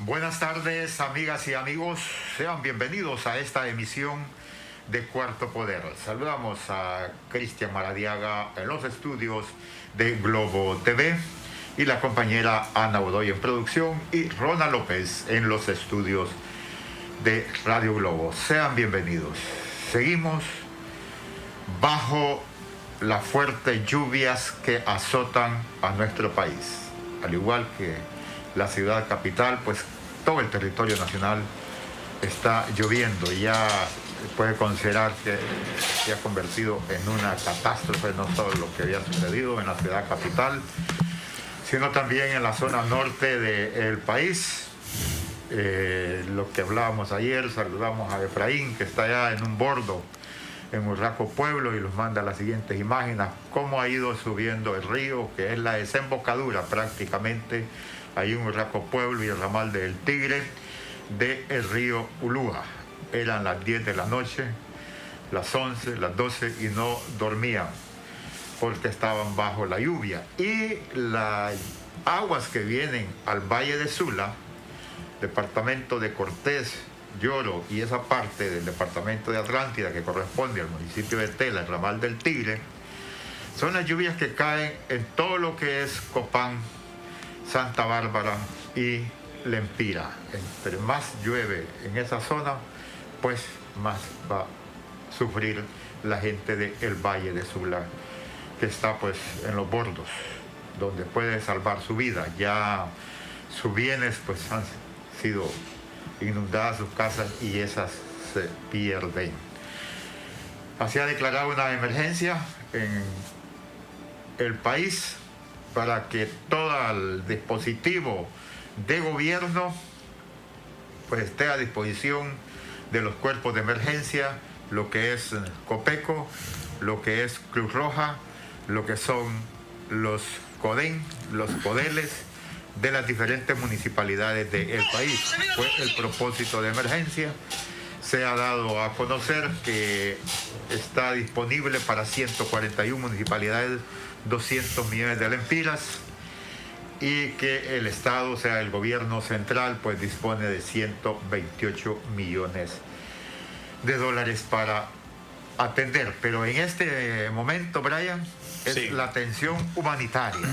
Buenas tardes, amigas y amigos. Sean bienvenidos a esta emisión de Cuarto Poder. Saludamos a Cristian Maradiaga en los estudios de Globo TV y la compañera Ana Godoy en producción y Rona López en los estudios de Radio Globo. Sean bienvenidos. Seguimos bajo las fuertes lluvias que azotan a nuestro país. Al igual que la ciudad capital, pues todo el territorio nacional está lloviendo y ya puede considerar que se ha convertido en una catástrofe, no solo lo que había sucedido en la ciudad capital, sino también en la zona norte del país. Lo que hablábamos ayer, saludamos a Efraín, que está allá en un bordo en Urraco Pueblo, y nos manda las siguientes imágenes, cómo ha ido subiendo el río, que es la desembocadura prácticamente, ahí en Urraco Pueblo y el ramal del Tigre, del río Ulúa. Eran las 10 de la noche, las 11, las 12, y no dormían porque estaban bajo la lluvia. Y las aguas que vienen al Valle de Sula, departamento de Cortés, Lloro y esa parte del departamento de Atlántida que corresponde al municipio de Tela, el ramal del Tigre, son las lluvias que caen en todo lo que es Copán, Santa Bárbara y Lempira. Entre más llueve en esa zona, pues más va a sufrir la gente del Valle de Sula, que está pues en los bordos, donde puede salvar su vida. Ya sus bienes pues han sido inundadas, sus casas, y esas se pierden. Así ha declarado una emergencia en el país para que todo el dispositivo de gobierno pues esté a disposición de los cuerpos de emergencia, lo que es Copeco, lo que es Cruz Roja, lo que son los CODEN, los CODELES de las diferentes municipalidades del país. Fue el propósito de emergencia. Se ha dado a conocer que está disponible para 141 municipalidades 200 millones de lempiras, y que el Estado, o sea, el gobierno central, pues dispone de 128 millones de dólares para atender. Pero en este momento, Brian, es la atención humanitaria.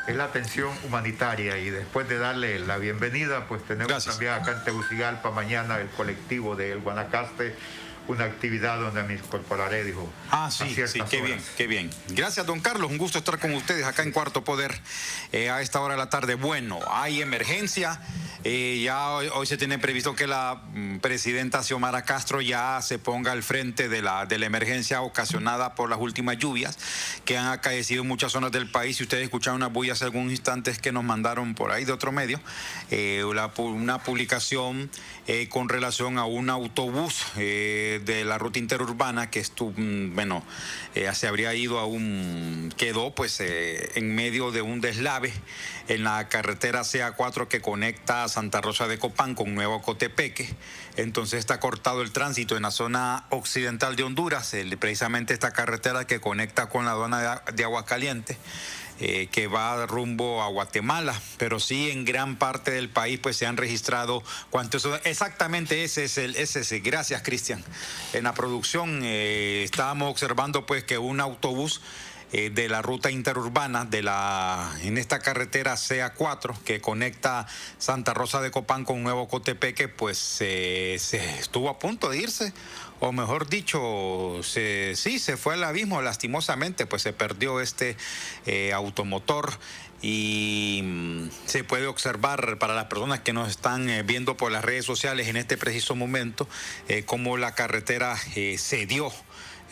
Es la atención humanitaria, y después de darle la bienvenida, pues tenemos también acá en Tegucigalpa mañana el colectivo de El Guanacaste, una actividad donde me incorporaré, dijo. Sí, qué bien, qué bien. Gracias, don Carlos, un gusto estar con ustedes acá en Cuarto Poder a esta hora de la tarde. Bueno, hay emergencia, ya hoy se tiene previsto que la presidenta Xiomara Castro ya se ponga al frente de la emergencia ocasionada por las últimas lluvias que han acaecido en muchas zonas del país. Si ustedes escucharon unas bullas hace algunos instantes que nos mandaron por ahí de otro medio, una publicación con relación a un autobús de la ruta interurbana que se habría ido quedó pues en medio de un deslave en la carretera CA4 que conecta Santa Rosa de Copán con Nuevo Cotepeque. Entonces está cortado el tránsito en la zona occidental de Honduras, precisamente esta carretera que conecta con la aduana de Aguascalientes, que va rumbo a Guatemala, pero sí en gran parte del país pues se han registrado exactamente ese. Gracias, Cristian. En la producción estábamos observando pues que un autobús de la ruta interurbana en esta carretera CA4 que conecta Santa Rosa de Copán con Nuevo Cotepeque, pues se estuvo a punto de irse, o mejor dicho, se fue al abismo, lastimosamente, pues se perdió este automotor. Y se puede observar para las personas que nos están viendo por las redes sociales en este preciso momento cómo la carretera cedió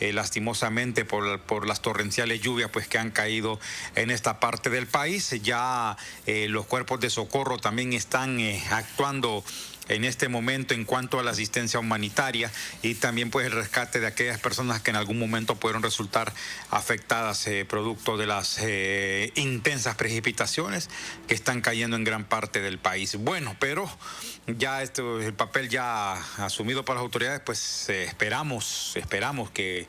lastimosamente por las torrenciales lluvias pues que han caído en esta parte del país. Ya los cuerpos de socorro también están actuando en este momento en cuanto a la asistencia humanitaria y también pues el rescate de aquellas personas que en algún momento pudieron resultar afectadas producto de las intensas precipitaciones que están cayendo en gran parte del país. Bueno, pero ya el papel ya asumido por las autoridades, pues esperamos que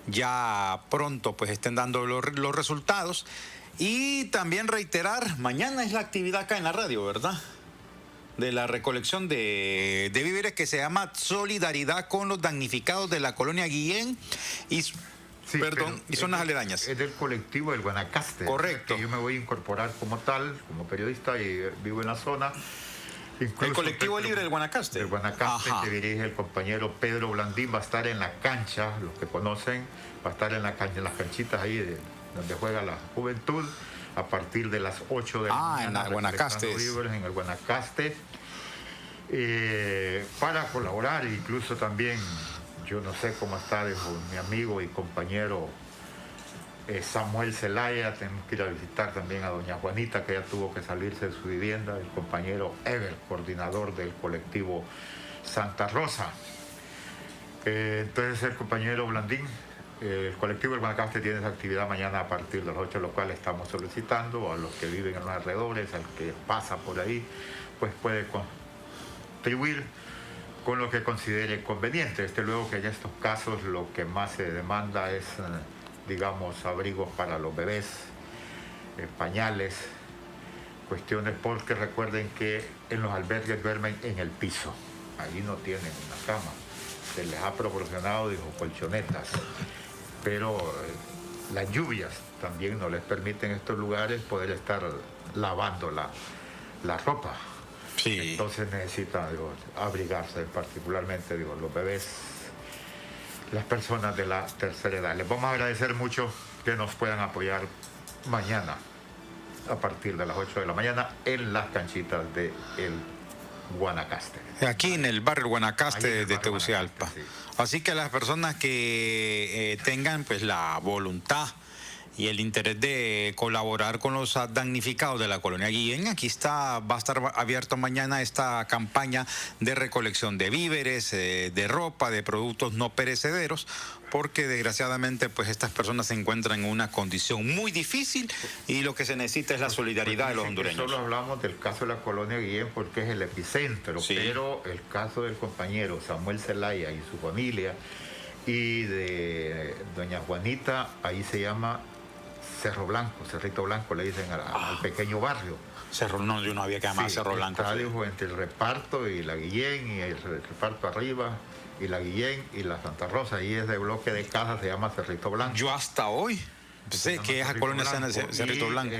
ya pronto pues estén dando los resultados. Y también reiterar, mañana es la actividad acá en la radio, ¿verdad? de la recolección de víveres que se llama Solidaridad con los damnificados de la colonia Guillén y... Sí, perdón, y zonas aledañas. Es del colectivo del Guanacaste. Correcto. Que yo me voy a incorporar como tal, como periodista, y vivo en la zona. Incluso el colectivo libre del Guanacaste. El Guanacaste, que dirige el compañero Pedro Blandín, va a estar en la cancha, los que conocen, va a estar en la cancha, en las canchitas ahí donde juega la juventud, a partir de las 8 de la mañana. En el Guanacaste. En el Guanacaste, para colaborar, incluso también. Yo no sé cómo está mi amigo y compañero Samuel Zelaya. Tenemos que ir a visitar también a doña Juanita, que ya tuvo que salirse de su vivienda. El compañero Ever, coordinador del colectivo Santa Rosa. Entonces el compañero Blandín, el colectivo del Guanacaste tiene esa actividad mañana a partir de las 8, lo cual estamos solicitando a los que viven en los alrededores, al que pasa por ahí, pues puede contribuir con lo que considere conveniente. Luego que en estos casos lo que más se demanda es, digamos, abrigos para los bebés, pañales, cuestiones, porque recuerden que en los albergues duermen en el piso, ahí no tienen una cama, se les ha proporcionado, dijo, colchonetas, pero las lluvias también no les permiten en estos lugares poder estar lavando la ropa. Sí. Entonces necesitan, abrigarse, particularmente, los bebés, las personas de la tercera edad. Les vamos a agradecer mucho que nos puedan apoyar mañana a partir de las 8 de la mañana en las canchitas del Guanacaste. Aquí en el barrio Guanacaste de Tegucigalpa. Sí. Así que las personas que tengan pues la voluntad y el interés de colaborar con los damnificados de la colonia Guillén, va a estar abierto mañana esta campaña de recolección de víveres, de ropa, de productos no perecederos, porque desgraciadamente pues estas personas se encuentran en una condición muy difícil y lo que se necesita es la solidaridad de los hondureños. Solo hablamos del caso de la colonia Guillén porque es el epicentro, sí. Pero el caso del compañero Samuel Zelaya y su familia y de doña Juanita, ahí se llama Cerro Blanco, Cerrito Blanco, le dicen al pequeño barrio. Cerro, no, yo no había que llamar Cerro Blanco. Está, dijo, entre el reparto y la Guillén, y el reparto arriba, y la Guillén y la Santa Rosa, y ese bloque de casas se llama Cerrito Blanco. Yo hasta hoy sé que esa colonia se llama Cerrito Blanco.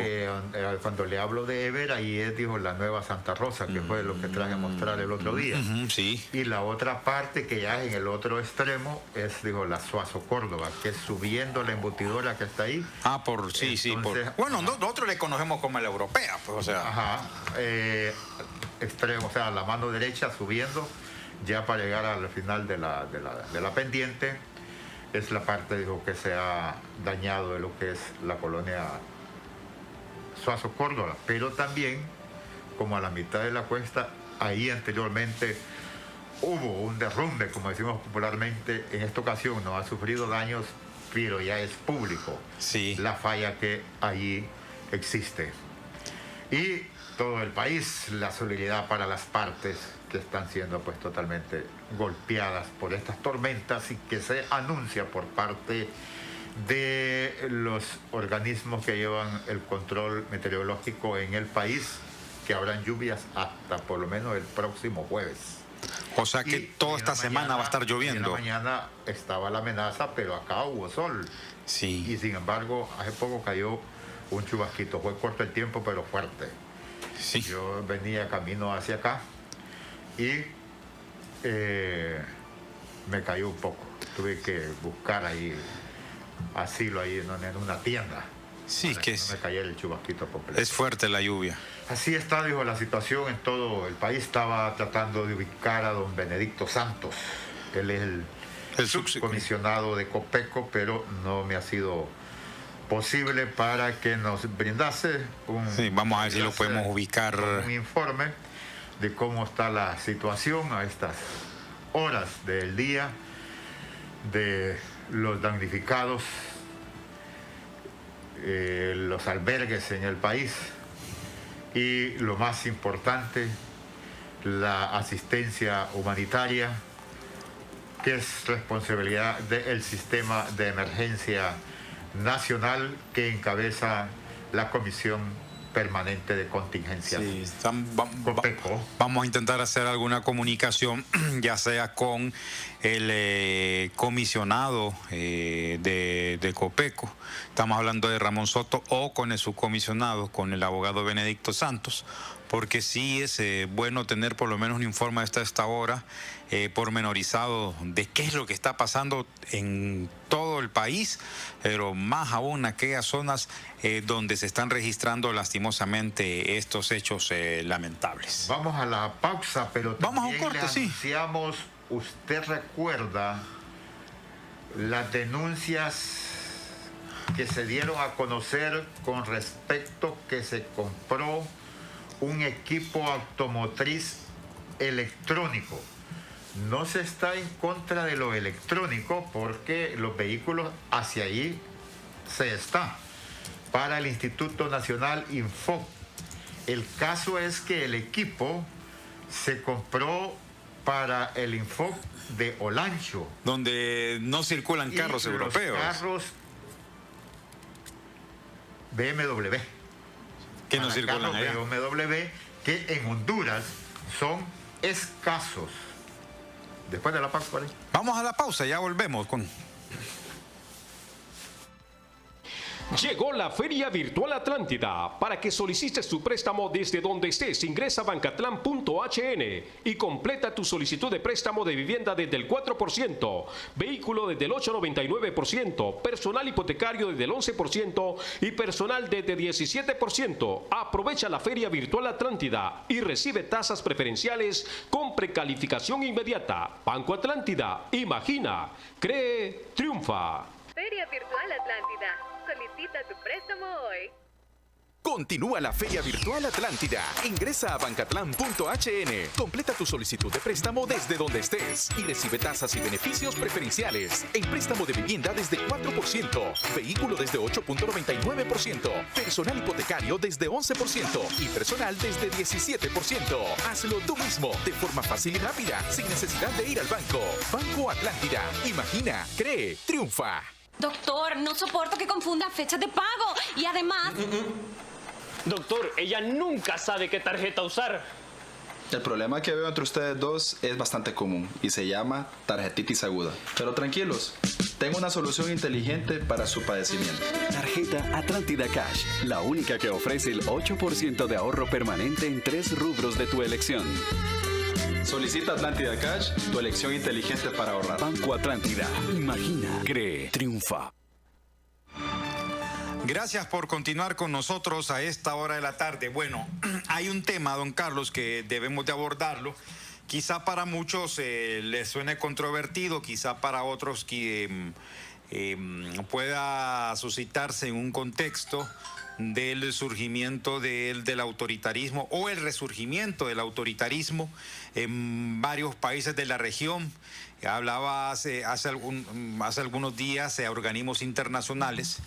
Cuando le hablo de Ever, ahí es, dijo, la nueva Santa Rosa, que fue lo que traje a mostrar el otro día. Sí. Y la otra parte, que ya en el otro extremo, es, dijo, la Suazo Córdoba, que es subiendo la embutidora que está ahí. Bueno, nosotros le conocemos como la europea, pues, o sea. Ajá. Extremo, o sea, la mano derecha subiendo, ya para llegar al final de la pendiente. Es la parte, dijo, que se ha dañado de lo que es la colonia Suazo Córdoba, pero también, como a la mitad de la cuesta, ahí anteriormente hubo un derrumbe, como decimos popularmente. En esta ocasión no ha sufrido daños, pero ya es público, sí, la falla que allí existe. Y todo el país, la solidaridad para las partes que están siendo pues totalmente golpeadas por estas tormentas y que se anuncia por parte de los organismos que llevan el control meteorológico en el país, que habrán lluvias hasta por lo menos el próximo jueves. O sea que toda esta semana va a estar lloviendo. En la mañana estaba la amenaza, pero acá hubo sol. Sí. Y sin embargo, hace poco cayó un chubasquito. Fue corto el tiempo, pero fuerte. Sí. Yo venía camino hacia acá y me cayó un poco. Tuve que buscar ahí asilo ahí en una tienda. Sí, que no me cayera el chubasquito completo. Es fuerte la lluvia. Así está, dijo, la situación en todo el país. Estaba tratando de ubicar a don Benedicto Santos. Él es el subcomisionado de Copeco, pero no me ha sido posible para que nos brindase vamos a ver si lo podemos ubicar. Un informe de cómo está la situación a estas horas del día de los damnificados, los albergues en el país y, lo más importante, la asistencia humanitaria, que es responsabilidad del sistema de emergencia nacional que encabeza la Comisión permanente de contingencia. Sí, Copeco. vamos a intentar hacer alguna comunicación, ya sea con el comisionado de Copeco, estamos hablando de Ramón Soto, o con el subcomisionado, con el abogado Benedicto Santos, porque sí es bueno tener por lo menos un informe hasta esta hora pormenorizado de qué es lo que está pasando en todo el país, pero más aún aquellas zonas donde se están registrando lastimosamente estos hechos lamentables. Vamos a la pausa, pero vamos a un también corte, le anunciamos, usted recuerda las denuncias que se dieron a conocer con respecto que se compró un equipo automotriz electrónico. No se está en contra de lo electrónico porque los vehículos hacia ahí se está para el Instituto Nacional Info. El caso es que el equipo se compró para el Info de Olancho, donde no circulan carros europeos. Carros BMW. Que no circulan allá. BMW que en Honduras son escasos. Después de la pausa, ¿vale? Vamos a la pausa, ya volvemos con... Llegó la Feria Virtual Atlántida. Para que solicites tu préstamo desde donde estés, ingresa a bancatlán.hn y completa tu solicitud de préstamo de vivienda desde el 4%, vehículo desde el 8,99%, personal hipotecario desde el 11% y personal desde 17%. Aprovecha la Feria Virtual Atlántida y recibe tasas preferenciales con precalificación inmediata. Banco Atlántida, imagina, cree, triunfa. Feria Virtual Atlántida. Solicita tu préstamo hoy. Continúa la Feria Virtual Atlántida. Ingresa a bancatlán.hn. Completa tu solicitud de préstamo desde donde estés y recibe tasas y beneficios preferenciales. En préstamo de vivienda desde 4%, vehículo desde 8,99%, personal hipotecario desde 11% y personal desde 17%. Hazlo tú mismo, de forma fácil y rápida, sin necesidad de ir al banco. Banco Atlántida. Imagina, cree, triunfa. Doctor, no soporto que confundan fechas de pago y además... Doctor, ella nunca sabe qué tarjeta usar. El problema que veo entre ustedes dos es bastante común y se llama tarjetitis aguda. Pero tranquilos, tengo una solución inteligente para su padecimiento. Tarjeta Atlántida Cash, la única que ofrece el 8% de ahorro permanente en 3 rubros de tu elección. Solicita Atlántida Cash, tu elección inteligente para ahorrar. Banco Atlántida. Imagina, cree, triunfa. Gracias por continuar con nosotros a esta hora de la tarde. Bueno, hay un tema, don Carlos, que debemos de abordarlo. Quizá para muchos les suene controvertido, quizá para otros que pueda suscitarse en un contexto del surgimiento del autoritarismo o el resurgimiento del autoritarismo en varios países de la región. Hablaba hace algunos días a organismos internacionales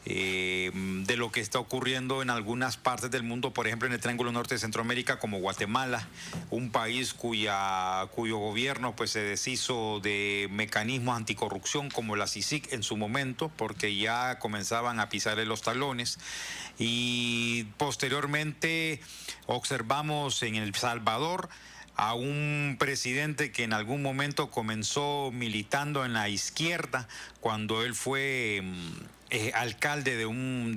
de lo que está ocurriendo en algunas partes del mundo, por ejemplo en el Triángulo Norte de Centroamérica, como Guatemala, un país cuyo gobierno pues se deshizo de mecanismos anticorrupción como la CICIG en su momento, porque ya comenzaban a pisarle los talones. Y posteriormente observamos en El Salvador a un presidente que en algún momento comenzó militando en la izquierda cuando él fue alcalde de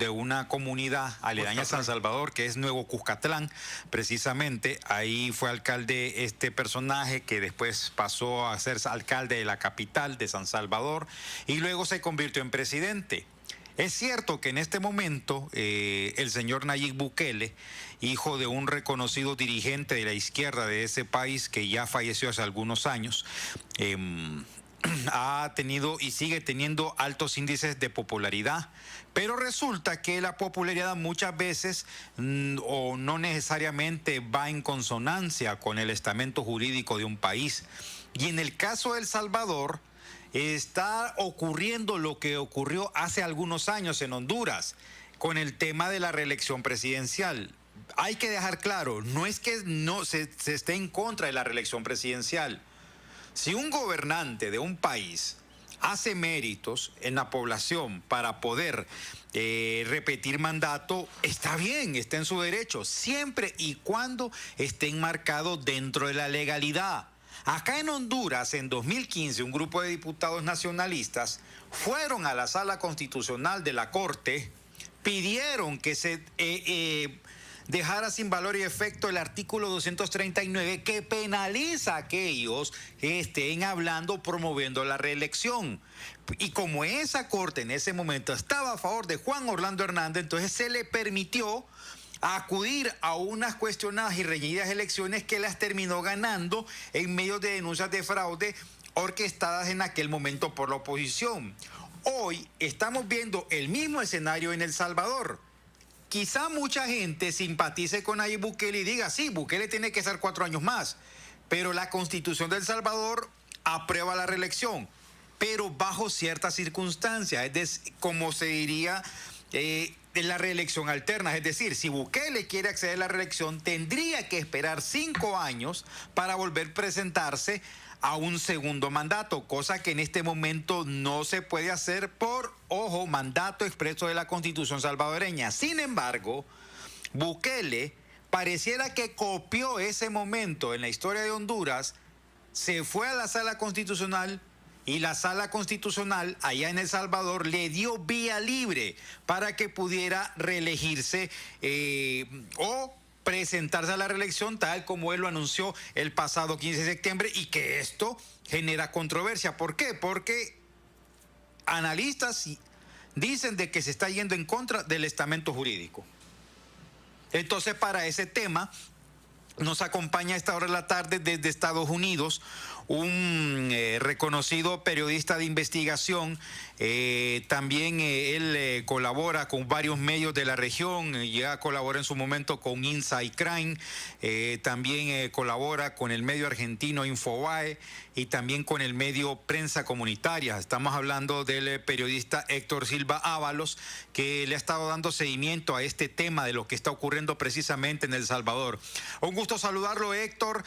una comunidad aledaña a San Salvador, que es Nuevo Cuscatlán, precisamente. Ahí fue alcalde este personaje que después pasó a ser alcalde de la capital de San Salvador y luego se convirtió en presidente. Es cierto que en este momento el señor Nayib Bukele, hijo de un reconocido dirigente de la izquierda de ese país que ya falleció hace algunos años, ha tenido y sigue teniendo altos índices de popularidad, pero resulta que la popularidad muchas veces o no necesariamente va en consonancia con el estamento jurídico de un país. Y en el caso de El Salvador está ocurriendo lo que ocurrió hace algunos años en Honduras con el tema de la reelección presidencial. Hay que dejar claro, no es que no se esté en contra de la reelección presidencial. Si un gobernante de un país hace méritos en la población para poder repetir mandato, está bien, está en su derecho, siempre y cuando esté enmarcado dentro de la legalidad. Acá en Honduras, en 2015, un grupo de diputados nacionalistas fueron a la sala constitucional de la Corte, pidieron que se dejara sin valor y efecto el artículo 239 que penaliza a aquellos que estén hablando, promoviendo la reelección. Y como esa corte en ese momento estaba a favor de Juan Orlando Hernández, entonces se le permitió acudir a unas cuestionadas y reñidas elecciones que las terminó ganando en medio de denuncias de fraude orquestadas en aquel momento por la oposición. Hoy estamos viendo el mismo escenario en El Salvador. Quizá mucha gente simpatice con Nayib Bukele y diga, sí, Bukele tiene que ser 4 años más, pero la Constitución de El Salvador aprueba la reelección, pero bajo ciertas circunstancias, es decir, como se diría, de la reelección alterna. Es decir, si Bukele quiere acceder a la reelección, tendría que esperar 5 años para volver a presentarse a un segundo mandato, cosa que en este momento no se puede hacer por, ojo, mandato expreso de la Constitución salvadoreña. Sin embargo, Bukele pareciera que copió ese momento en la historia de Honduras, se fue a la sala constitucional y la sala constitucional allá en El Salvador le dio vía libre para que pudiera reelegirse o presentarse a la reelección tal como él lo anunció el pasado 15 de septiembre y que esto genera controversia. ¿Por qué? Porque analistas dicen de que se está yendo en contra del estamento jurídico. Entonces, para ese tema nos acompaña a esta hora de la tarde desde Estados Unidos un reconocido periodista de investigación. También él colabora con varios medios de la región, ya colabora en su momento con Inside Crime, también colabora con el medio argentino Infobae y también con el medio Prensa Comunitaria. Estamos hablando del periodista Héctor Silva Ábalos, que le ha estado dando seguimiento a este tema de lo que está ocurriendo precisamente en El Salvador. Un gusto saludarlo, Héctor.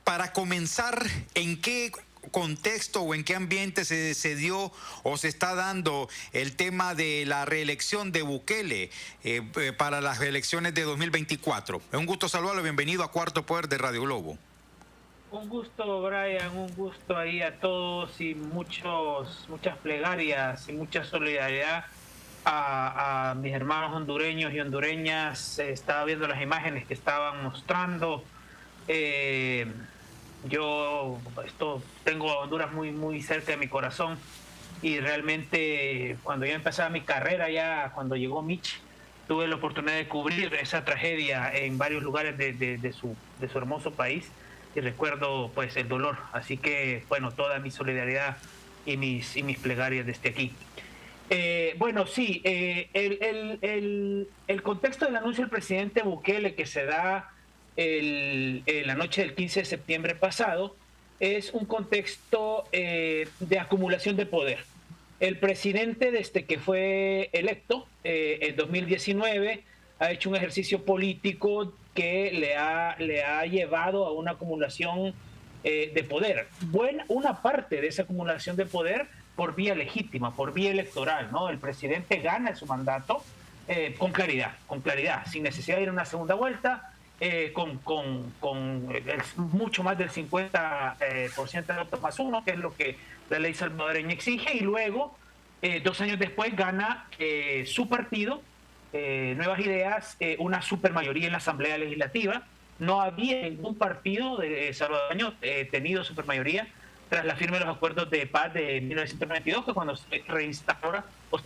Para comenzar, ¿en qué contexto o en qué ambiente se dio o se está dando el tema de la reelección de Bukele para las elecciones de 2024? Es un gusto saludarlo. Bienvenido a Cuarto Poder de Radio Globo. Un gusto, Brian, un gusto ahí a todos y muchas plegarias y mucha solidaridad a mis hermanos hondureños y hondureñas. Estaba viendo las imágenes que estaban mostrando. Yo tengo a Honduras muy cerca de mi corazón y realmente cuando yo empezaba mi carrera, ya cuando llegó Mitch, tuve la oportunidad de cubrir esa tragedia en varios lugares de su hermoso país y recuerdo pues el dolor. Así que bueno, toda mi solidaridad y mis plegarias desde aquí. Bueno, sí, el contexto del anuncio del presidente Bukele que se da la noche del 15 de septiembre pasado es un contexto de acumulación de poder. El presidente, desde que fue electo en 2019, ha hecho un ejercicio político que le ha llevado a una acumulación de poder. Una parte de esa acumulación de poder por vía legítima, por vía electoral, ¿no? El presidente gana su mandato con claridad, sin necesidad de ir a una segunda vuelta, con mucho más del 50% de votos más uno, que es lo que la ley salvadoreña exige, y luego, 2 años después, gana su partido, Nuevas Ideas, una supermayoría en la Asamblea Legislativa. No había ningún partido salvadoreño tenido supermayoría tras la firma de los acuerdos de paz de 1992, que cuando se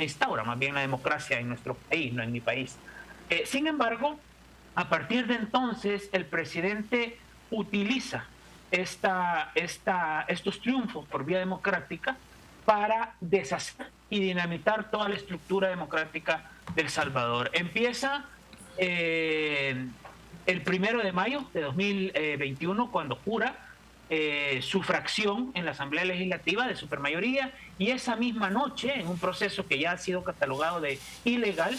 instaura más bien la democracia en nuestro país, no en mi país. Sin embargo, a partir de entonces, el presidente utiliza estos triunfos por vía democrática para deshacer y dinamitar toda la estructura democrática del Salvador. Empieza el 1 de mayo de 2021, cuando jura su fracción en la Asamblea Legislativa de supermayoría, y esa misma noche, en un proceso que ya ha sido catalogado de ilegal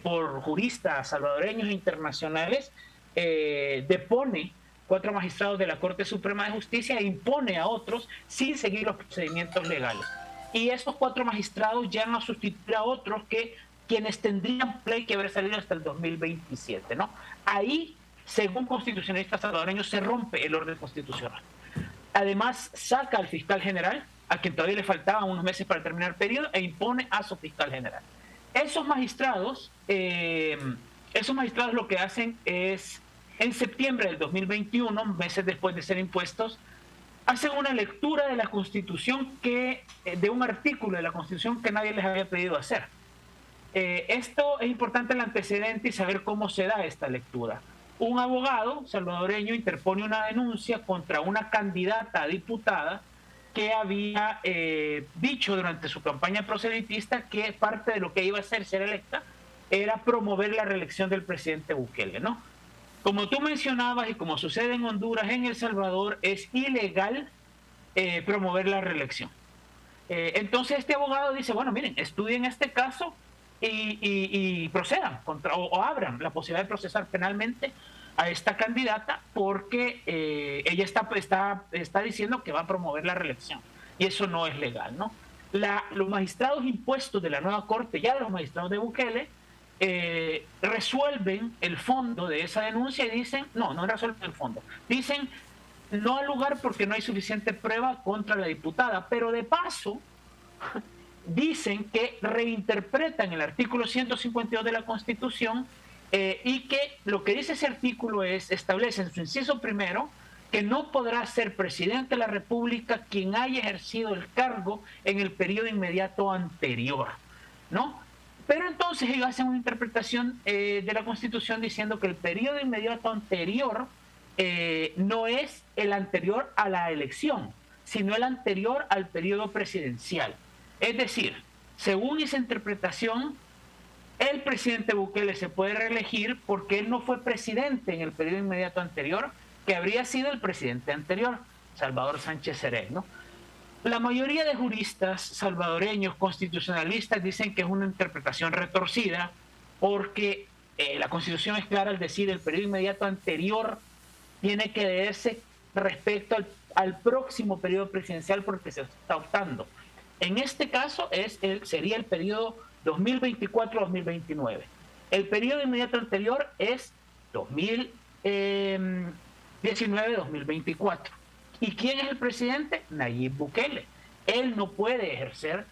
por juristas salvadoreños e internacionales, depone 4 magistrados de la Corte Suprema de Justicia e impone a otros sin seguir los procedimientos legales. Y esos 4 magistrados ya van a sustituir a otros que quienes tendrían que haber salido hasta el 2027, ¿no? Ahí, según constitucionalistas salvadoreños, se rompe el orden constitucional. Además, saca al fiscal general, a quien todavía le faltaban unos meses para terminar el periodo, e impone a su fiscal general. Esos magistrados lo que hacen es, en septiembre del 2021, meses después de ser impuestos, hacen una lectura de la Constitución de un artículo de la Constitución que nadie les había pedido hacer. Esto es importante el antecedente y saber cómo se da esta lectura. Un abogado salvadoreño interpone una denuncia contra una candidata a diputada que había dicho durante su campaña proselitista que parte de lo que iba a hacer ser electa era promover la reelección del presidente Bukele, ¿no? Como tú mencionabas y como sucede en Honduras, en El Salvador es ilegal promover la reelección. Entonces este abogado dice, bueno, miren, estudien este caso y procedan o abran la posibilidad de procesar penalmente a esta candidata porque ella está diciendo que va a promover la reelección y eso no es legal, ¿no? Los magistrados impuestos de la nueva corte, ya los magistrados de Bukele, resuelven el fondo de esa denuncia y dicen, no resuelven el fondo, dicen no al lugar porque no hay suficiente prueba contra la diputada, pero de paso dicen que reinterpretan el artículo 152 de la Constitución y que lo que dice ese artículo establece en su inciso primero que no podrá ser presidente de la República quien haya ejercido el cargo en el periodo inmediato anterior, ¿no? Pero entonces ellos hacen una interpretación de la Constitución diciendo que el periodo inmediato anterior no es el anterior a la elección, sino el anterior al periodo presidencial. Es decir, según esa interpretación, el presidente Bukele se puede reelegir porque él no fue presidente en el periodo inmediato anterior, que habría sido el presidente anterior, Salvador Sánchez Serén, ¿no? La mayoría de juristas salvadoreños constitucionalistas dicen que es una interpretación retorcida porque la Constitución es clara al decir el periodo inmediato anterior tiene que deberse respecto al próximo periodo presidencial porque se está optando. En este caso sería el periodo 2024-2029. El periodo inmediato anterior es 2019-2024. ¿Y quién es el presidente? Nayib Bukele. Él no puede ejercer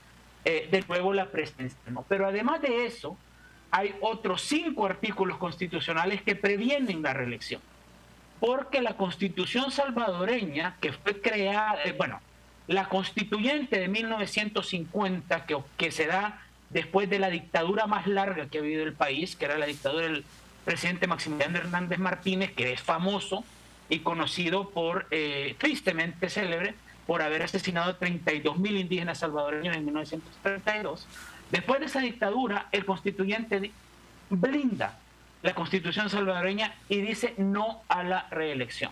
de nuevo la presidencia, ¿no? Pero además de eso, hay otros 5 artículos constitucionales que previenen la reelección. Porque la Constitución salvadoreña, que fue creada, la constituyente de 1950, que se da después de la dictadura más larga que ha vivido el país, que era la dictadura del presidente Maximiliano Hernández Martínez, que es famoso y conocido tristemente célebre, por haber asesinado a 32.000 indígenas salvadoreños en 1932. Después de esa dictadura, el constituyente blinda la Constitución salvadoreña y dice no a la reelección.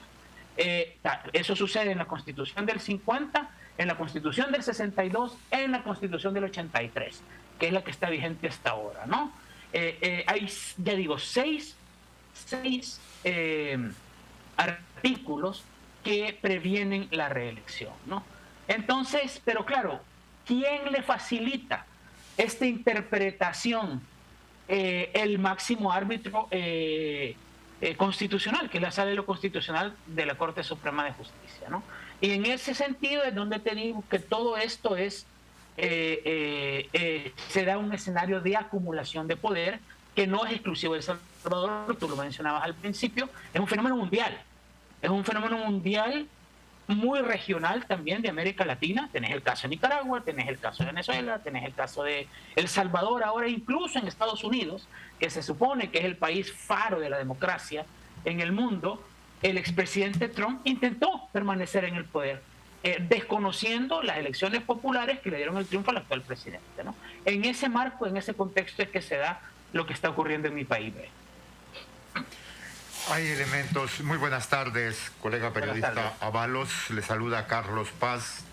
Eso sucede en la Constitución del 50, en la Constitución del 62, en la Constitución del 83, que es la que está vigente hasta ahora, ¿no? Hay, ya digo, seis artículos que previenen la reelección, ¿no? Entonces, pero claro, ¿quién le facilita esta interpretación? El máximo árbitro constitucional, que es la Sala de lo Constitucional de la Corte Suprema de Justicia, ¿no? Y en ese sentido es donde te digo que todo esto se da un escenario de acumulación de poder que no es exclusivo de El Salvador, tú lo mencionabas al principio, es un fenómeno mundial. Es un fenómeno mundial muy regional también de América Latina. Tenés el caso de Nicaragua, tenés el caso de Venezuela, tenés el caso de El Salvador, ahora incluso en Estados Unidos, que se supone que es el país faro de la democracia en el mundo. El expresidente Trump intentó permanecer en el poder, desconociendo las elecciones populares que le dieron el triunfo al actual presidente, ¿no? En ese marco, en ese contexto es que se da lo que está ocurriendo en mi país. Hay elementos. Muy buenas tardes, colega periodista Avalos. Le saluda Carlos Paz.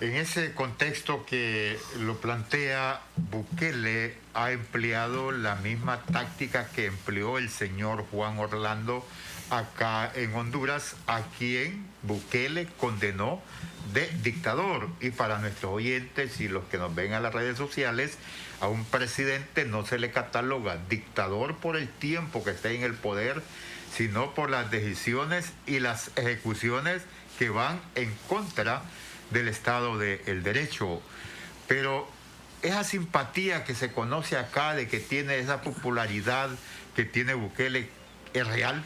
En ese contexto que lo plantea, Bukele ha empleado la misma táctica que empleó el señor Juan Orlando acá en Honduras, a quien Bukele condenó de dictador. Y para nuestros oyentes y los que nos ven a las redes sociales, a un presidente no se le cataloga dictador por el tiempo que esté en el poder, sino por las decisiones y las ejecuciones que van en contra del Estado del Derecho. Pero esa simpatía que se conoce acá, de que tiene esa popularidad que tiene Bukele, ¿es real?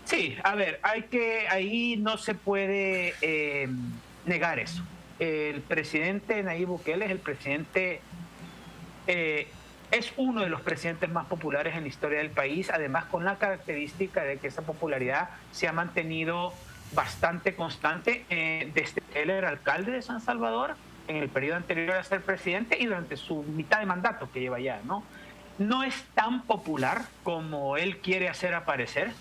Sí, a ver, ahí no se puede negar eso. El presidente Nayib Bukele es el presidente, es uno de los presidentes más populares en la historia del país, además con la característica de que esa popularidad se ha mantenido bastante constante desde que él era alcalde de San Salvador, en el periodo anterior a ser presidente y durante su mitad de mandato que lleva ya, ¿no? No es tan popular como él quiere hacer aparecer.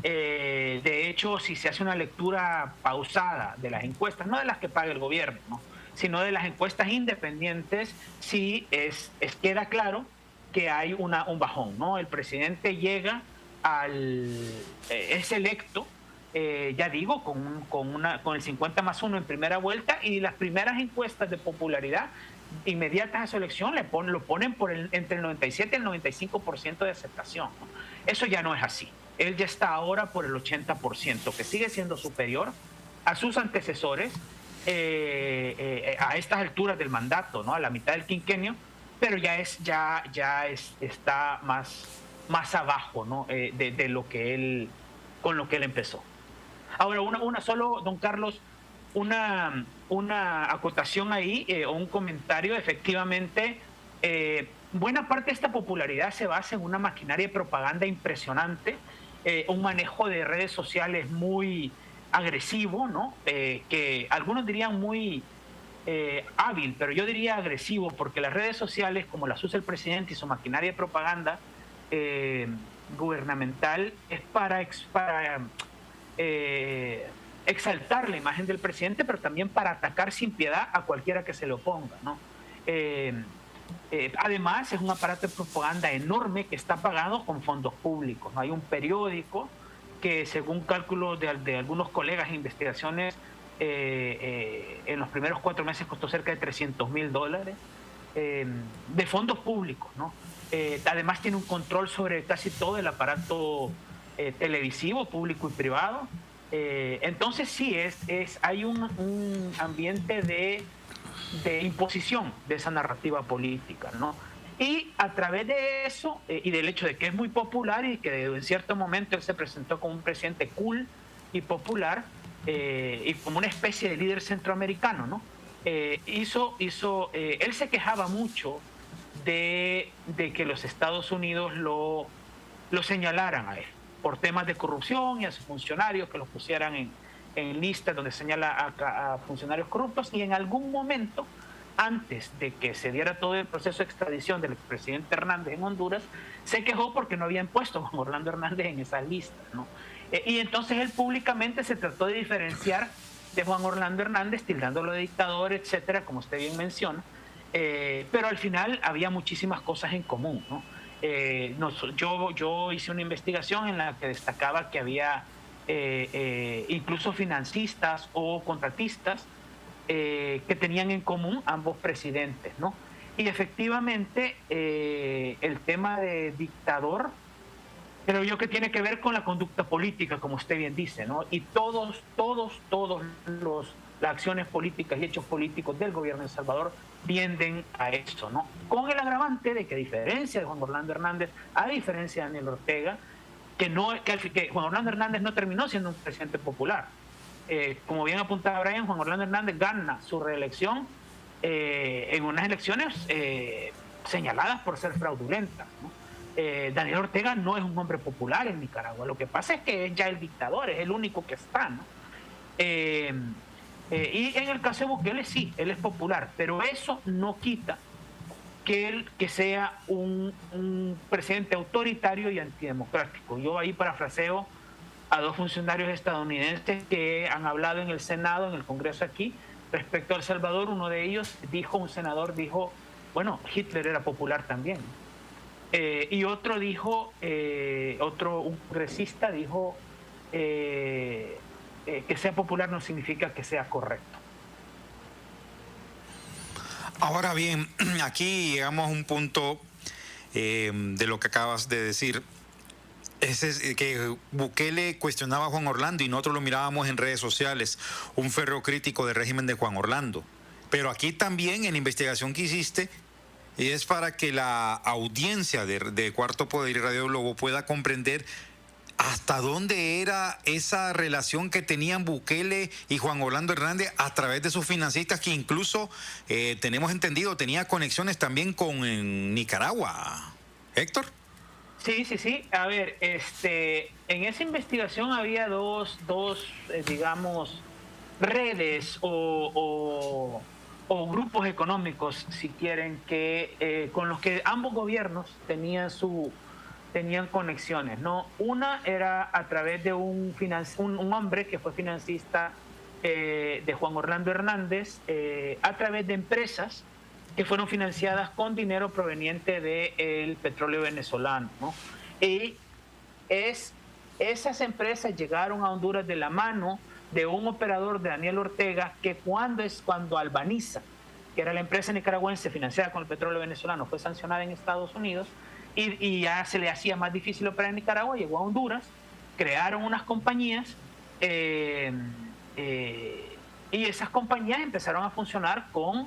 De hecho, si se hace una lectura pausada de las encuestas, no de las que paga el gobierno, ¿no?, sino de las encuestas independientes, sí queda claro que hay un bajón, ¿no? El presidente llega es electo, ya digo, con el 50+1 en primera vuelta, y las primeras encuestas de popularidad inmediatas a su elección lo ponen entre el 97 y el 95% de aceptación, ¿no? Eso ya no es así. Él ya está ahora por el 80%, que sigue siendo superior a sus antecesores a estas alturas del mandato, ¿no?, a la mitad del quinquenio, pero está más abajo, ¿no?, de lo que él, con lo que él empezó. Ahora, solo, don Carlos, una acotación ahí, o un comentario. Efectivamente, buena parte de esta popularidad se basa en una maquinaria de propaganda impresionante, un manejo de redes sociales muy agresivo, ¿no? Que algunos dirían muy hábil, pero yo diría agresivo, porque las redes sociales, como las usa el presidente y su maquinaria de propaganda gubernamental, es para exaltar la imagen del presidente, pero también para atacar sin piedad a cualquiera que se le oponga, ¿no? Además, es un aparato de propaganda enorme que está pagado con fondos públicos, ¿no? Hay un periódico que, según cálculos de algunos colegas e investigaciones, en los primeros 4 meses costó cerca de $300,000 de fondos públicos, ¿no? Además, tiene un control sobre casi todo el aparato televisivo, público y privado. Entonces sí, hay un ambiente de imposición de esa narrativa política, ¿no? Y a través de eso, y del hecho de que es muy popular y que en cierto momento él se presentó como un presidente cool y popular, y como una especie de líder centroamericano, ¿no? Él se quejaba mucho de que los Estados Unidos lo señalaran a él por temas de corrupción, y a sus funcionarios que los pusieran en listas donde señala a funcionarios corruptos. Y en algún momento, antes de que se diera todo el proceso de extradición del expresidente Hernández en Honduras, se quejó porque no habían puesto a Juan Orlando Hernández en esas listas, ¿no? Y entonces él públicamente se trató de diferenciar de Juan Orlando Hernández, tildándolo de dictador, etcétera, como usted bien menciona, pero al final había muchísimas cosas en común, ¿no? Yo hice una investigación en la que destacaba que había incluso financistas o contratistas que tenían en común ambos presidentes, ¿no? Y efectivamente el tema de dictador, creo yo que tiene que ver con la conducta política, como usted bien dice, ¿no? Y todas las acciones políticas y hechos políticos del gobierno de El Salvador tienden a eso, ¿no? Con el agravante de que, a diferencia de Juan Orlando Hernández, a diferencia de Daniel Ortega, que Juan Orlando Hernández no terminó siendo un presidente popular. Como bien apuntaba Brian, Juan Orlando Hernández gana su reelección en unas elecciones señaladas por ser fraudulentas, ¿no? Daniel Ortega no es un hombre popular en Nicaragua. Lo que pasa es que es ya el dictador, es el único que está, ¿no? Y en el caso de Bukele sí, él es popular, pero eso no quita que sea un presidente autoritario y antidemocrático. Yo ahí parafraseo a 2 funcionarios estadounidenses que han hablado en el Senado, en el Congreso aquí, respecto a El Salvador. Uno de ellos un senador dijo, bueno, Hitler era popular también. Y otro dijo, un congresista dijo, que sea popular no significa que sea correcto. Ahora bien, aquí llegamos a un punto de lo que acabas de decir. Es que Bukele cuestionaba a Juan Orlando y nosotros lo mirábamos en redes sociales, un férreo crítico del régimen de Juan Orlando. Pero aquí también en la investigación que hiciste, es para que la audiencia de Cuarto Poder y Radio Globo pueda comprender hasta dónde era esa relación que tenían Bukele y Juan Orlando Hernández a través de sus financistas, que incluso tenemos entendido tenía conexiones también con Nicaragua. Héctor. Sí. A ver, en esa investigación había dos digamos, redes o grupos económicos, si quieren, que con los que ambos gobiernos tenían conexiones, ¿no? Una era a través de un hombre que fue financista de Juan Orlando Hernández, a través de empresas que fueron financiadas con dinero proveniente del petróleo venezolano, ¿no? Y esas empresas llegaron a Honduras de la mano de un operador de Daniel Ortega, que cuando Albaniza, que era la empresa nicaragüense financiada con el petróleo venezolano, fue sancionada en Estados Unidos y ya se le hacía más difícil operar en Nicaragua, llegó a Honduras, crearon unas compañías y esas compañías empezaron a funcionar con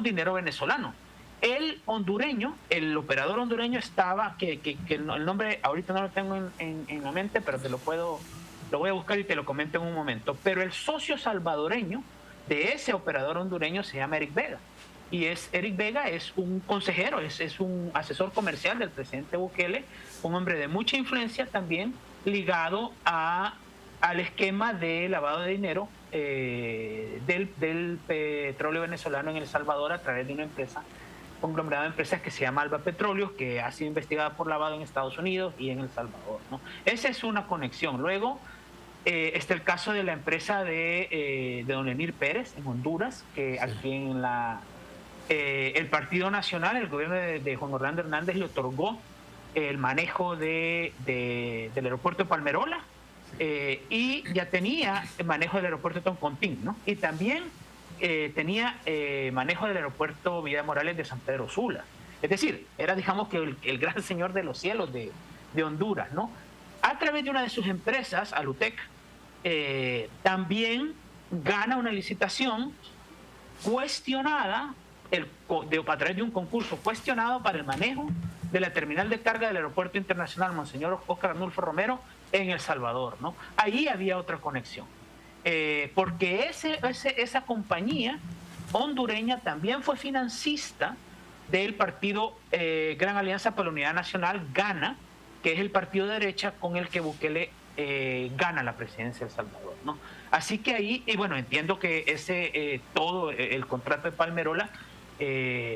dinero venezolano. El hondureño, el operador hondureño estaba, que el nombre ahorita no lo tengo en la mente, pero lo voy a buscar y te lo comento en un momento. Pero el socio salvadoreño de ese operador hondureño se llama Eric Vega. Y Eric Vega es un consejero, es un asesor comercial del presidente Bukele, un hombre de mucha influencia también, ligado al esquema de lavado de dinero del petróleo venezolano en El Salvador a través de una empresa, conglomerado de empresas que se llama Alba Petróleos, que ha sido investigada por lavado en Estados Unidos y en El Salvador, ¿no? Esa es una conexión. Luego está el caso de la empresa de don Emir Pérez en Honduras, que aquí en el Partido Nacional, el gobierno de Juan Orlando Hernández, le otorgó el manejo del aeropuerto de Palmerola, y ya tenía el manejo del aeropuerto de Toncontín, ¿no? Y también tenía manejo del aeropuerto Vida Morales de San Pedro Sula. Es decir, era, digamos, que el gran señor de los cielos de Honduras, ¿no? A través de una de sus empresas, Alutec, también gana una licitación cuestionada, a través de un concurso cuestionado para el manejo de la terminal de carga del Aeropuerto Internacional Monseñor Óscar Arnulfo Romero en El Salvador, ¿no? Ahí había otra conexión. Porque esa compañía hondureña también fue financista del partido Gran Alianza para la Unidad Nacional, GANA, que es el partido de derecha con el que Bukele gana la presidencia de El Salvador, ¿no? Así que ahí, y bueno, entiendo que todo el contrato de Palmerola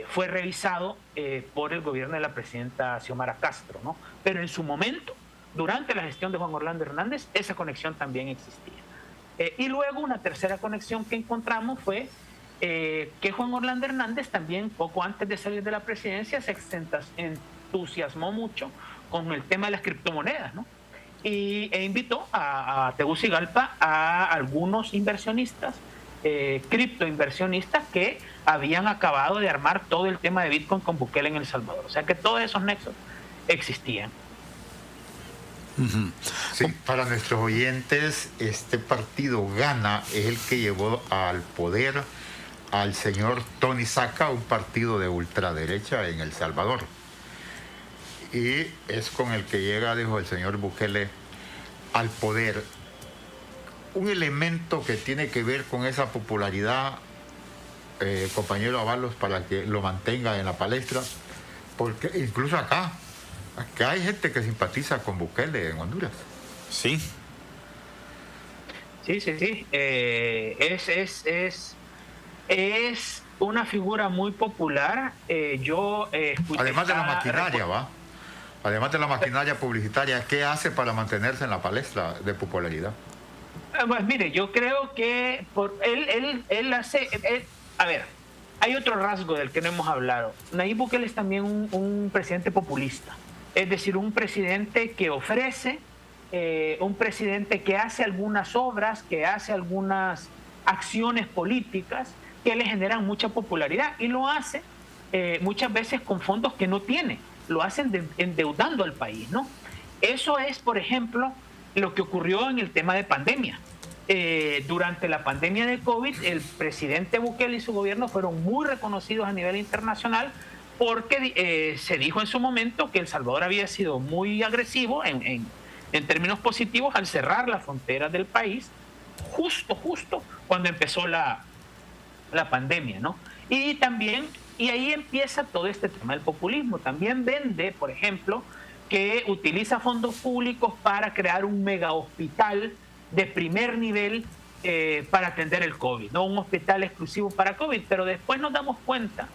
fue revisado por el gobierno de la presidenta Xiomara Castro, ¿no? Pero en su momento, durante la gestión de Juan Orlando Hernández, esa conexión también existía. Y luego una tercera conexión que encontramos fue que Juan Orlando Hernández también, poco antes de salir de la presidencia, se entusiasmó mucho con el tema de las criptomonedas, ¿no? E invitó a Tegucigalpa a algunos inversionistas, criptoinversionistas, que habían acabado de armar todo el tema de Bitcoin con Bukele en El Salvador. O sea que todos esos nexos existían. Sí, para nuestros oyentes, este partido GANA es el que llevó al poder al señor Tony Saca, un partido de ultraderecha en El Salvador. Y es con el que llega, dijo el señor Bukele, al poder. Un elemento que tiene que ver con esa popularidad, compañero Avalos, para que lo mantenga en la palestra, porque incluso acá hay gente que simpatiza con Bukele en Honduras. Sí. Sí. Es una figura muy popular. Además de la maquinaria, Además de la maquinaria publicitaria, ¿qué hace para mantenerse en la palestra de popularidad? Pues mire, yo creo que él hace... a ver, hay otro rasgo del que no hemos hablado. Nayib Bukele es también un presidente populista, es decir, un presidente que ofrece, un presidente que hace algunas obras, que hace algunas acciones políticas que le generan mucha popularidad, y lo hace muchas veces con fondos que no tiene, lo hacen endeudando al país, ¿no? Eso es, por ejemplo, lo que ocurrió en el tema de pandemia. Durante la pandemia de COVID, el presidente Bukele y su gobierno fueron muy reconocidos a nivel internacional porque se dijo en su momento que El Salvador había sido muy agresivo en términos positivos al cerrar las fronteras del país justo cuando empezó la pandemia, ¿no? Y ahí empieza todo este tema del populismo. También vende, por ejemplo, que utiliza fondos públicos para crear un mega hospital de primer nivel para atender el COVID, no un hospital exclusivo para COVID, pero después nos damos cuenta,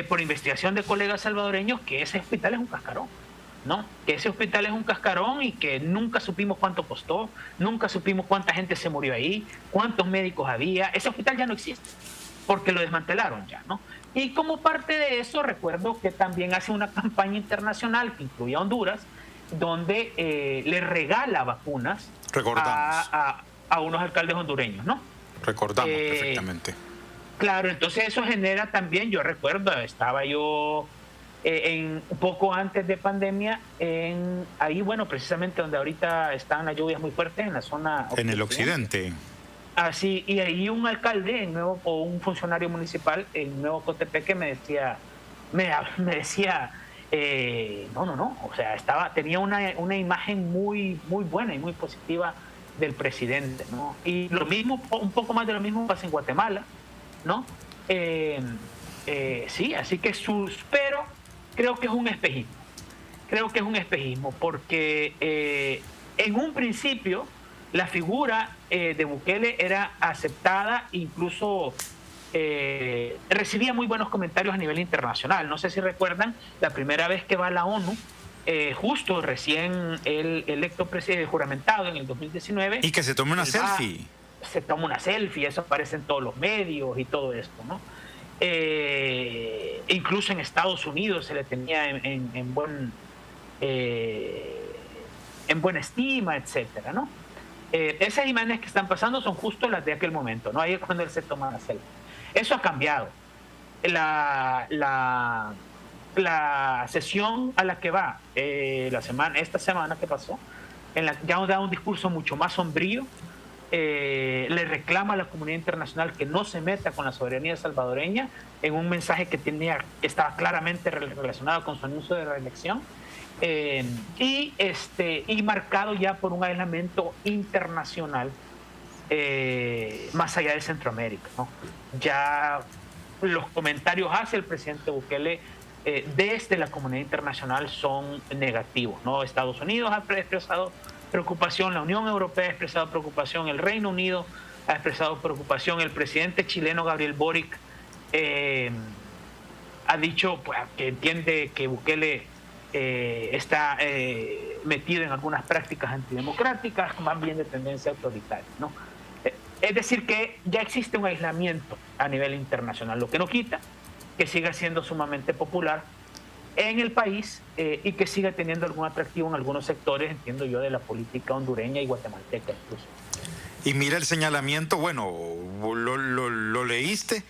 por investigación de colegas salvadoreños, que ese hospital es un cascarón, ¿no? Que ese hospital es un cascarón y que nunca supimos cuánto costó, nunca supimos cuánta gente se murió ahí, cuántos médicos había. Ese hospital ya no existe, porque lo desmantelaron ya, ¿no? Y como parte de eso, recuerdo que también hace una campaña internacional que incluye a Honduras, donde le regala vacunas a unos alcaldes hondureños, ¿no? Recordamos perfectamente. Claro, entonces eso genera también, yo recuerdo, estaba yo poco antes de pandemia, ahí, bueno, precisamente donde ahorita están las lluvias muy fuertes, en la zona... En el occidente. Así, y ahí un alcalde o un funcionario municipal en Nuevo Cotepeque me decía, no, o sea, tenía una imagen muy buena y muy positiva del presidente, ¿no? Y lo mismo, un poco más de lo mismo pasa en Guatemala, ¿no? Sí, así que pero creo que es un espejismo, porque en un principio la figura de Bukele era aceptada, incluso recibía muy buenos comentarios a nivel internacional. No sé si recuerdan la primera vez que va a la ONU, justo recién el electo presidente juramentado en el 2019. Y que se tome una selfie. Se toma una selfie, eso aparece en todos los medios y todo esto, ¿no? Incluso en Estados Unidos se le tenía en buena estima, etcétera, ¿no? Esas imágenes que están pasando son justo las de aquel momento, ¿no? Ahí es cuando él se toma la selfie. Eso ha cambiado. La sesión a la que va esta semana que pasó, ya nos da un discurso mucho más sombrío, le reclama a la comunidad internacional que no se meta con la soberanía salvadoreña, en un mensaje que estaba claramente relacionado con su anuncio de reelección, y marcado ya por un aislamiento internacional más allá de Centroamérica, ¿no? Ya los comentarios hacia el presidente Bukele desde la comunidad internacional son negativos, ¿no? Estados Unidos ha expresado preocupación, la Unión Europea ha expresado preocupación, el Reino Unido ha expresado preocupación, el presidente chileno Gabriel Boric ha dicho, pues, que entiende que Bukele está metido en algunas prácticas antidemocráticas, más bien de tendencia autoritaria, ¿no? Es decir, que ya existe un aislamiento a nivel internacional, lo que no quita que siga siendo sumamente popular en el país y que siga teniendo algún atractivo en algunos sectores, entiendo yo, de la política hondureña y guatemalteca incluso. Y mira el señalamiento, bueno, lo leíste,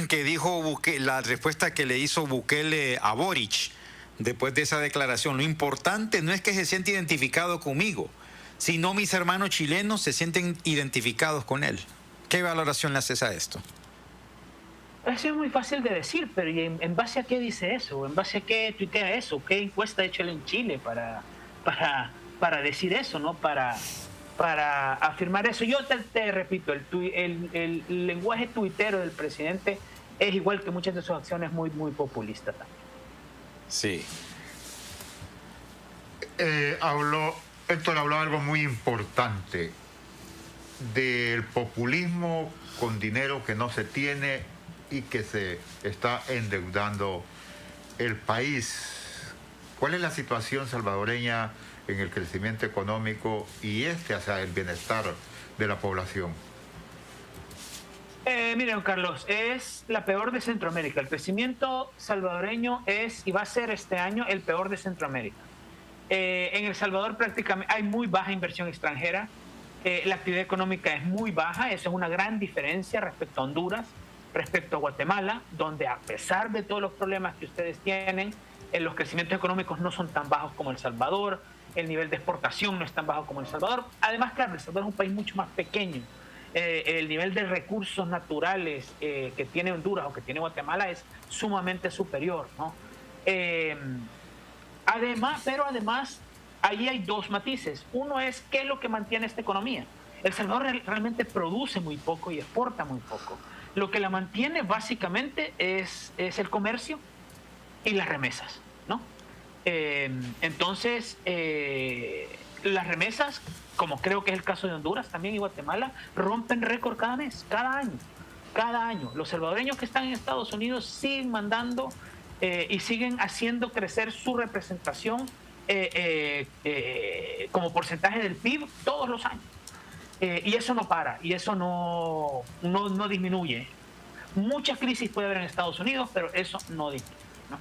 que dijo la respuesta que le hizo Bukele a Boric después de esa declaración. Lo importante no es que se siente identificado conmigo, sino mis hermanos chilenos se sienten identificados con él. ¿Qué valoración le haces a esto? Eso es muy fácil de decir, pero ¿y en base a qué dice eso? ¿En base a qué tuitea eso? ¿Qué encuesta ha hecho él en Chile para decir eso, ¿no? Para afirmar eso? Yo te repito, el lenguaje tuitero del presidente es igual que muchas de sus acciones muy populista también. Sí. Héctor habló algo muy importante del populismo con dinero que no se tiene y que se está endeudando el país. ¿Cuál es la situación salvadoreña en el crecimiento económico y hacia el bienestar de la población? Mire, don Carlos, es la peor de Centroamérica. El crecimiento salvadoreño es y va a ser este año el peor de Centroamérica. En El Salvador prácticamente hay muy baja inversión extranjera. La actividad económica es muy baja. Eso es una gran diferencia respecto a Honduras, respecto a Guatemala, donde a pesar de todos los problemas que ustedes tienen, los crecimientos económicos no son tan bajos como El Salvador, el nivel de exportación no es tan bajo como El Salvador. Además, claro, El Salvador es un país mucho más pequeño. El nivel de recursos naturales que tiene Honduras o que tiene Guatemala es sumamente superior, ¿no? Además, ahí hay dos matices. Uno es qué es lo que mantiene esta economía. El Salvador realmente produce muy poco y exporta muy poco. Lo que la mantiene básicamente es el comercio y las remesas, ¿no? Entonces, las remesas, como creo que es el caso de Honduras también y Guatemala, rompen récord cada mes, cada año. Los salvadoreños que están en Estados Unidos siguen mandando y siguen haciendo crecer su representación como porcentaje del PIB todos los años. Y eso no para, y eso no disminuye. Muchas crisis puede haber en Estados Unidos, pero eso no disminuye, ¿no?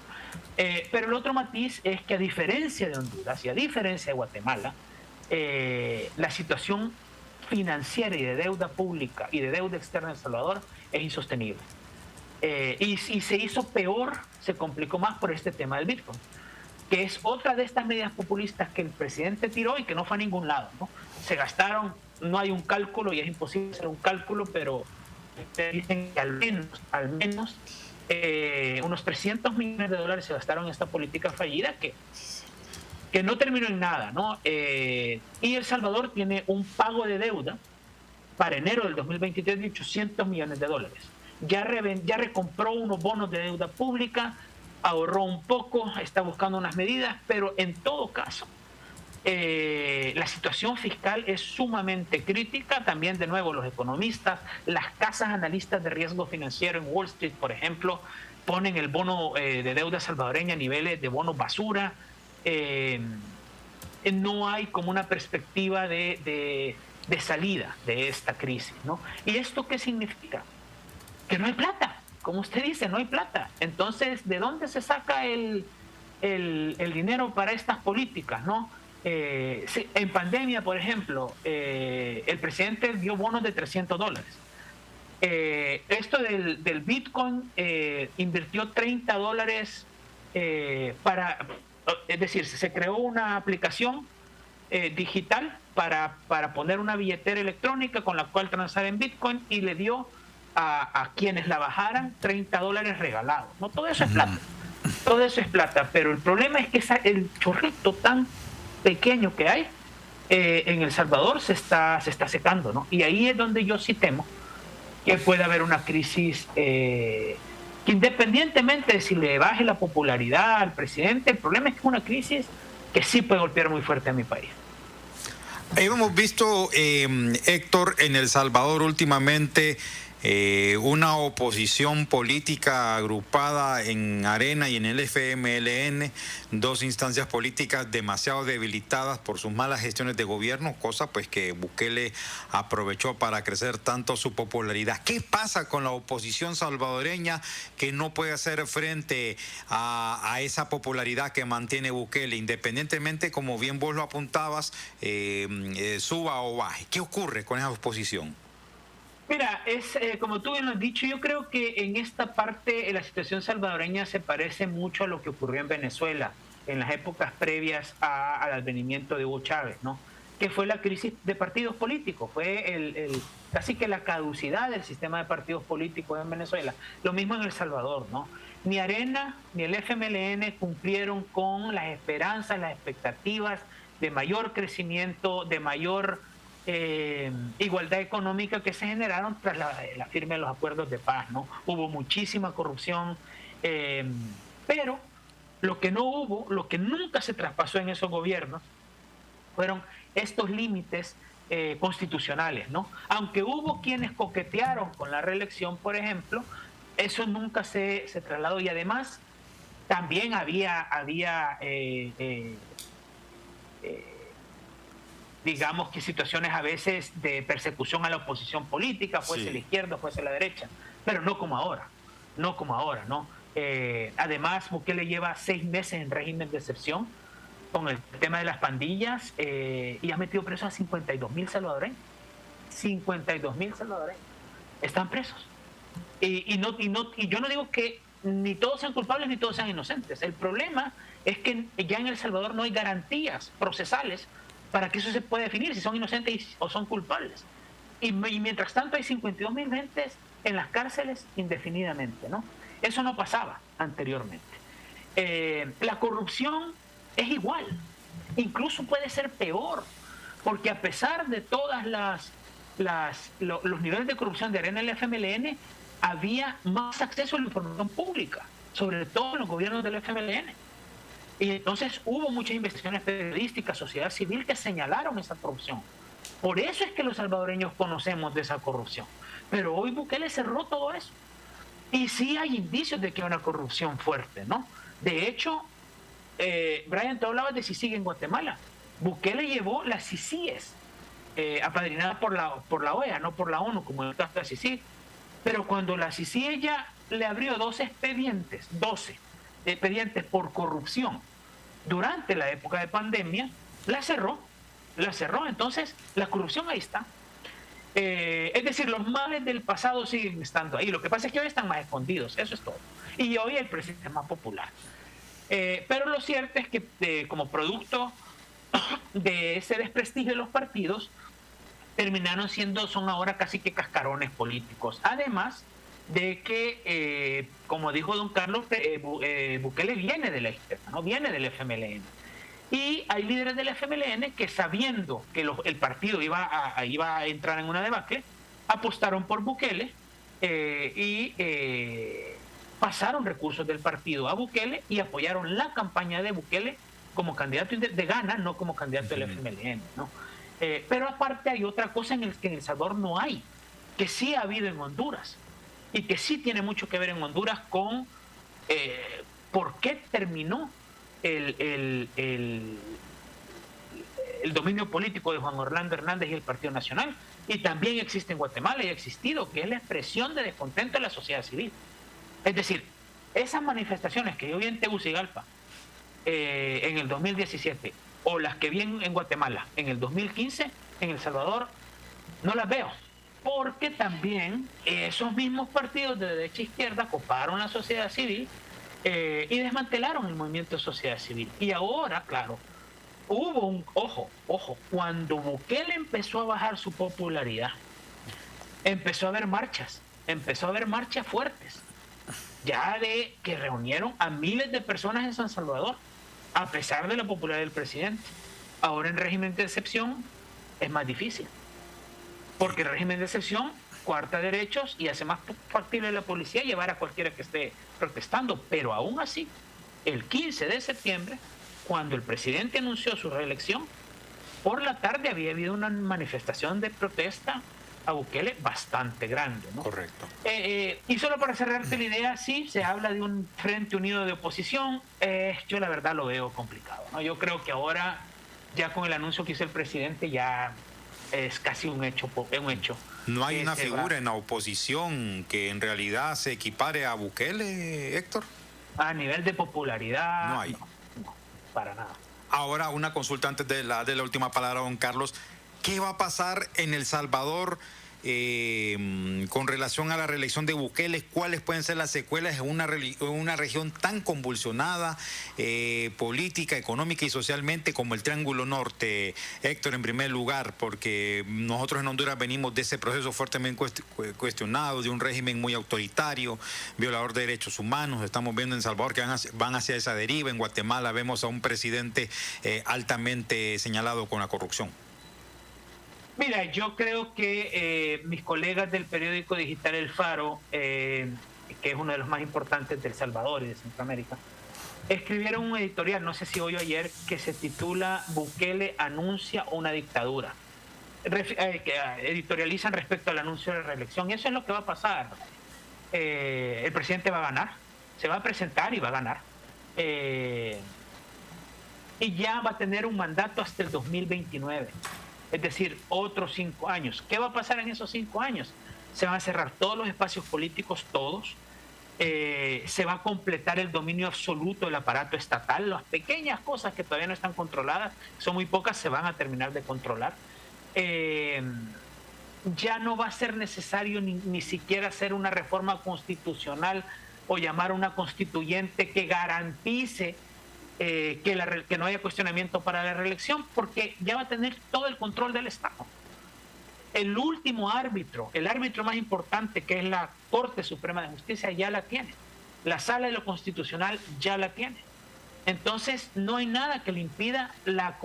Pero el otro matiz es que a diferencia de Honduras y a diferencia de Guatemala, la situación financiera y de deuda pública y de deuda externa en El Salvador es insostenible. Y se hizo peor, se complicó más por este tema del Bitcoin, que es otra de estas medidas populistas que el presidente tiró y que no fue a ningún lado, ¿no? Se gastaron, no hay un cálculo y es imposible hacer un cálculo, pero dicen que al menos unos $300 millones se gastaron en esta política fallida que no terminó en nada, ¿no? Y El Salvador tiene un pago de deuda para enero del 2023 de $800 millones. Ya recompró unos bonos de deuda pública, ahorró un poco, está buscando unas medidas, pero en todo caso, la situación fiscal es sumamente crítica. También, de nuevo, los economistas, las casas analistas de riesgo financiero en Wall Street, por ejemplo, ponen el bono de deuda salvadoreña a niveles de bono basura. No hay como una perspectiva de salida de esta crisis, ¿no? ¿Y esto qué significa? Que no hay plata, como usted dice, no hay plata. Entonces, ¿de dónde se saca el dinero para estas políticas, no? En pandemia, por ejemplo, el presidente dio bonos de $300. Esto del Bitcoin, invirtió $30 es decir, se creó una aplicación digital para poner una billetera electrónica con la cual transar en Bitcoin y le dio a quienes la bajaran $30 regalados, ¿no? Todo eso es plata. Todo eso es plata, pero el problema es que el chorrito tan pequeño que hay en El Salvador se está secando, ¿no? Y ahí es donde yo sí temo que puede haber una crisis que, independientemente de si le baje la popularidad al presidente, el problema es que es una crisis que sí puede golpear muy fuerte a mi país. Hemos visto, Héctor, en El Salvador últimamente una oposición política agrupada en Arena y en el FMLN, dos instancias políticas demasiado debilitadas por sus malas gestiones de gobierno, cosa pues que Bukele aprovechó para crecer tanto su popularidad. ¿Qué pasa con la oposición salvadoreña que no puede hacer frente a esa popularidad que mantiene Bukele, independientemente, como bien vos lo apuntabas, suba o baje? ¿Qué ocurre con esa oposición? Mira, como tú bien lo has dicho, yo creo que en esta parte la situación salvadoreña se parece mucho a lo que ocurrió en Venezuela en las épocas previas al advenimiento de Hugo Chávez, ¿no? Que fue la crisis de partidos políticos, fue casi que la caducidad del sistema de partidos políticos en Venezuela. Lo mismo en El Salvador, ¿no? Ni Arena ni el FMLN cumplieron con las esperanzas, las expectativas de mayor crecimiento, de mayor igualdad económica que se generaron tras la firma de los acuerdos de paz, ¿no? Hubo muchísima corrupción, pero lo que no hubo, lo que nunca se traspasó en esos gobiernos fueron estos límites constitucionales, ¿no? Aunque hubo quienes coquetearon con la reelección, por ejemplo, eso nunca se trasladó. Y además también había digamos que situaciones a veces de persecución a la oposición política, fuese la izquierda, fuese la derecha, pero no como ahora, ¿no? Además, Bukele lleva 6 meses en régimen de excepción con el tema de las pandillas y ha metido presos a 52.000 salvadoreños. 52.000 salvadoreños están presos. Y yo no digo que ni todos sean culpables ni todos sean inocentes. El problema es que ya en El Salvador no hay garantías procesales para que eso se pueda definir, si son inocentes o son culpables. Y mientras tanto hay 52.000 gentes en las cárceles indefinidamente, ¿no? Eso no pasaba anteriormente. La corrupción es igual, incluso puede ser peor, porque a pesar de todas los niveles de corrupción de arena en el FMLN, había más acceso a la información pública, sobre todo en los gobiernos del FMLN. Y entonces hubo muchas investigaciones periodísticas, sociedad civil, que señalaron esa corrupción. Por eso es que los salvadoreños conocemos de esa corrupción. Pero hoy Bukele cerró todo eso. Y sí hay indicios de que hay una corrupción fuerte, ¿no? De hecho, Brian, tú hablabas de CICIG en Guatemala. Bukele llevó las CICIGs apadrinadas por la OEA, no por la ONU, como en el caso de la CICIG. Pero cuando la CICIG ya le abrió 12 expedientes por corrupción durante la época de pandemia, la cerró. Entonces, la corrupción ahí está. Es decir, los males del pasado siguen estando ahí. Lo que pasa es que hoy están más escondidos, eso es todo. Y hoy el presidente es más popular. Pero lo cierto es que como producto de ese desprestigio de los partidos, son ahora casi que cascarones políticos. Además de que, como dijo don Carlos, Bukele viene de la izquierda, ¿no? Viene del FMLN. Y hay líderes del FMLN que, sabiendo que el partido iba a entrar en una debacle, apostaron por Bukele y pasaron recursos del partido a Bukele y apoyaron la campaña de Bukele como candidato de Gana, no como candidato del FMLN, ¿no? Pero aparte hay otra cosa en que en El Salvador no hay, que sí ha habido en Honduras y que sí tiene mucho que ver en Honduras con por qué terminó el dominio político de Juan Orlando Hernández y el Partido Nacional, y también existe en Guatemala y ha existido, que es la expresión de descontento de la sociedad civil. Es decir, esas manifestaciones que yo vi en Tegucigalpa en el 2017 o las que vi en Guatemala en el 2015, en El Salvador no las veo, porque también esos mismos partidos de derecha e izquierda coparon la sociedad civil y desmantelaron el movimiento de sociedad civil. Y ahora, claro, hubo un ojo, cuando Bukele empezó a bajar su popularidad, empezó a haber marchas fuertes, ya de que reunieron a miles de personas en San Salvador, a pesar de la popularidad del presidente. Ahora en régimen de excepción es más difícil, porque el régimen de excepción coarta derechos y hace más factible a la policía llevar a cualquiera que esté protestando. Pero aún así, el 15 de septiembre, cuando el presidente anunció su reelección, por la tarde había habido una manifestación de protesta a Bukele bastante grande, ¿no? Correcto. Y solo para cerrarte la idea, sí, se habla de un frente unido de oposición. Yo la verdad lo veo complicado, ¿no? Yo creo que ahora, ya con el anuncio que hizo el presidente, ya es casi un hecho. ¿No hay una figura en la oposición que en realidad se equipare a Bukele, Héctor? A nivel de popularidad, no hay. No, para nada. Ahora, una consulta antes de la última palabra, don Carlos. ¿Qué va a pasar en El Salvador con relación a la reelección de Bukele? ¿Cuáles pueden ser las secuelas en una región tan convulsionada política, económica y socialmente como el Triángulo Norte? Héctor, en primer lugar, porque nosotros en Honduras venimos de ese proceso fuertemente cuestionado, de un régimen muy autoritario, violador de derechos humanos. Estamos viendo en El Salvador que van hacia esa deriva. En Guatemala vemos a un presidente altamente señalado con la corrupción. Mira, yo creo que mis colegas del periódico digital El Faro, que es uno de los más importantes de El Salvador y de Centroamérica, escribieron un editorial, no sé si hoy o ayer, que se titula Bukele anuncia una dictadura. Editorializan respecto al anuncio de la reelección. Y eso es lo que va a pasar. El presidente va a ganar, se va a presentar y va a ganar. Y ya va a tener un mandato hasta el 2029. es decir, otros 5 años. ¿Qué va a pasar en esos 5 años? Se van a cerrar todos los espacios políticos, todos. Se va a completar el dominio absoluto del aparato estatal. Las pequeñas cosas que todavía no están controladas, son muy pocas, se van a terminar de controlar. Ya no va a ser necesario ni siquiera hacer una reforma constitucional o llamar a una constituyente que garantice que no haya cuestionamiento para la reelección, porque ya va a tener todo el control del Estado. El último árbitro, el árbitro más importante, que es la Corte Suprema de Justicia, ya la tiene. La Sala de lo Constitucional ya la tiene. Entonces, no hay nada que le impida la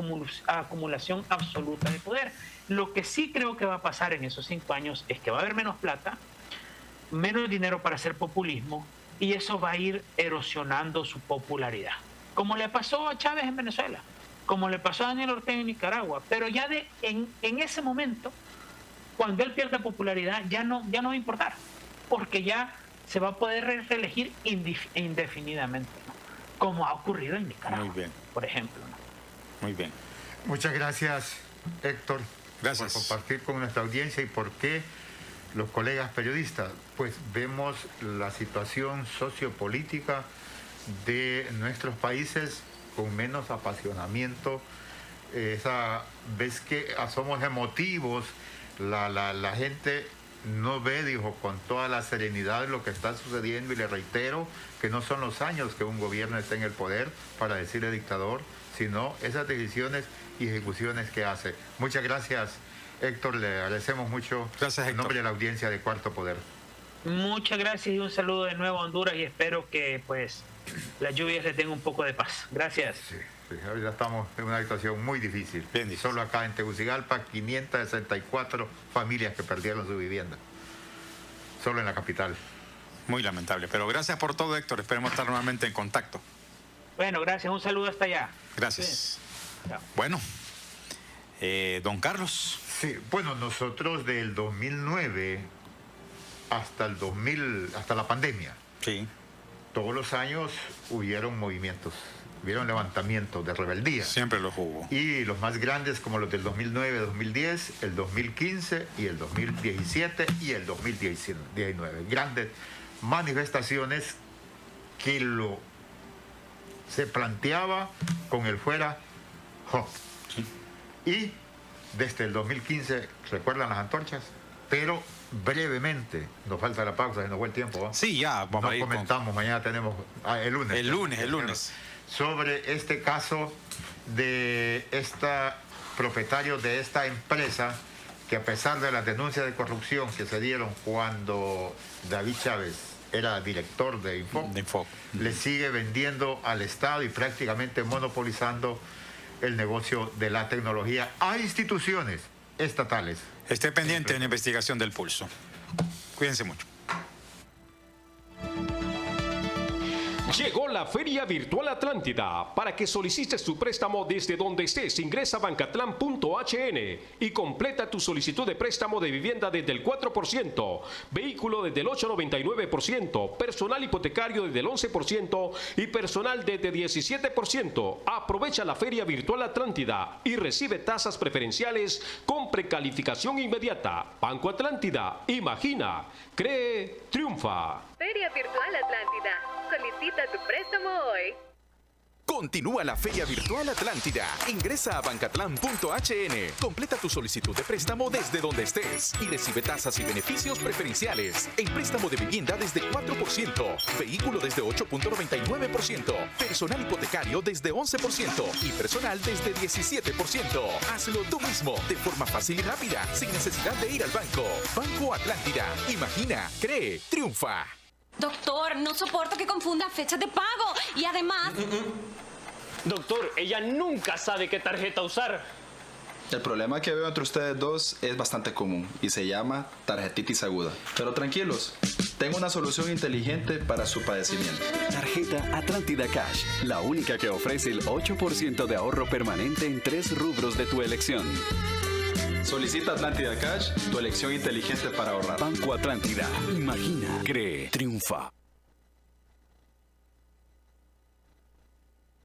acumulación absoluta de poder. Lo que sí creo que va a pasar en esos 5 años es que va a haber menos plata, menos dinero para hacer populismo, y eso va a ir erosionando su popularidad. Como le pasó a Chávez en Venezuela, como le pasó a Daniel Ortega en Nicaragua. Pero ya en ese momento, cuando él pierda popularidad, ya no va a importar, porque ya se va a poder reelegir indefinidamente, ¿no? Como ha ocurrido en Nicaragua, por ejemplo, ¿no? Muy bien. Muchas gracias, Héctor, gracias por compartir con nuestra audiencia. ¿Y por qué los colegas periodistas? Pues vemos la situación sociopolítica de nuestros países con menos apasionamiento. Esa vez que somos emotivos, la gente no ve, dijo, con toda la serenidad lo que está sucediendo, y le reitero que no son los años que un gobierno esté en el poder para decirle dictador, sino esas decisiones y ejecuciones que hace. Muchas gracias, Héctor, le agradecemos mucho. Gracias, en nombre de la audiencia de Cuarto Poder. Muchas gracias y un saludo de nuevo a Honduras, y espero que pues las lluvias le den un poco de paz. Gracias. Sí, ahorita estamos en una situación muy difícil. Solo acá en Tegucigalpa, 564 familias que perdieron su vivienda. Solo en la capital. Muy lamentable, pero gracias por todo, Héctor. Esperemos estar nuevamente en contacto. Bueno, gracias. Un saludo hasta allá. Gracias. Bueno, don Carlos. Sí, bueno, nosotros del 2009 hasta la pandemia. Sí. Todos los años hubieron movimientos, hubieron levantamientos de rebeldía. Siempre los hubo. Y los más grandes, como los del 2009, 2010, el 2015 y el 2017 y el 2019. Grandes manifestaciones que se planteaba con el fuera Hope. Sí. Y desde el 2015, ¿recuerdan las antorchas? Pero brevemente, nos falta la pausa, se nos fue el tiempo, ¿va? Sí, ya vamos a ir comentamos, mañana tenemos el lunes. El lunes. Sobre este caso de propietario de esta empresa, que a pesar de las denuncias de corrupción que se dieron cuando David Chávez era director de Infoc, le sigue vendiendo al Estado y prácticamente monopolizando el negocio de la tecnología a instituciones estatales. Esté pendiente en la investigación del Pulso. Cuídense mucho. Llegó la Feria Virtual Atlántida. Para que solicites tu préstamo desde donde estés, ingresa a bancatlán.hn y completa tu solicitud de préstamo de vivienda desde el 4%, vehículo desde el 8,99%, personal hipotecario desde el 11% y personal desde 17%. Aprovecha la Feria Virtual Atlántida y recibe tasas preferenciales con precalificación inmediata. Banco Atlántida, imagina, cree, triunfa. Feria Virtual Atlántida. Solicita tu préstamo hoy. Continúa la Feria Virtual Atlántida. Ingresa a bancatlán.hn. Completa tu solicitud de préstamo desde donde estés y recibe tasas y beneficios preferenciales. En préstamo de vivienda desde 4%, vehículo desde 8,99%, personal hipotecario desde 11% y personal desde 17%. Hazlo tú mismo, de forma fácil y rápida, sin necesidad de ir al banco. Banco Atlántida. Imagina, cree, triunfa. Doctor, no soporto que confundan fechas de pago. Y además... Doctor, ella nunca sabe qué tarjeta usar. El problema que veo entre ustedes dos es bastante común y se llama tarjetitis aguda. Pero tranquilos, tengo una solución inteligente para su padecimiento. Tarjeta Atlántida Cash, la única que ofrece el 8% de ahorro permanente en 3 rubros de tu elección. Solicita Atlántida Cash, tu elección inteligente para ahorrar. Banco Atlántida. Imagina, cree, triunfa.